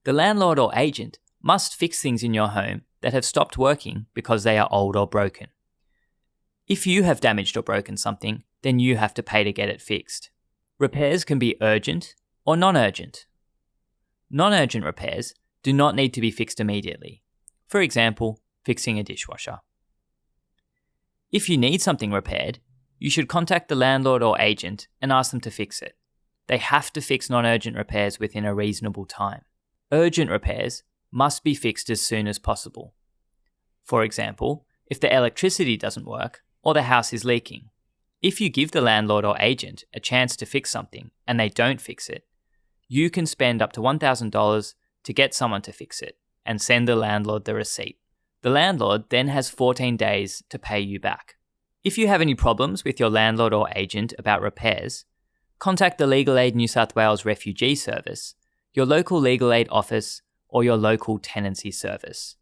The landlord or agent must fix things in your home that have stopped working because they are old or broken. If you have damaged or broken something, then you have to pay to get it fixed. Repairs can be urgent or non-urgent. Non-urgent repairs do not need to be fixed immediately. For example, fixing a dishwasher. If you need something repaired, you should contact the landlord or agent and ask them to fix it. They have to fix non-urgent repairs within a reasonable time. Urgent repairs must be fixed as soon as possible. For example, if the electricity doesn't work or the house is leaking. If you give the landlord or agent a chance to fix something and they don't fix it, you can spend up to $1,000 to get someone to fix it and send the landlord the receipt. The landlord then has 14 days to pay you back. If you have any problems with your landlord or agent about repairs, contact the Legal Aid New South Wales Refugee Service, your local legal aid office, or your local tenancy service.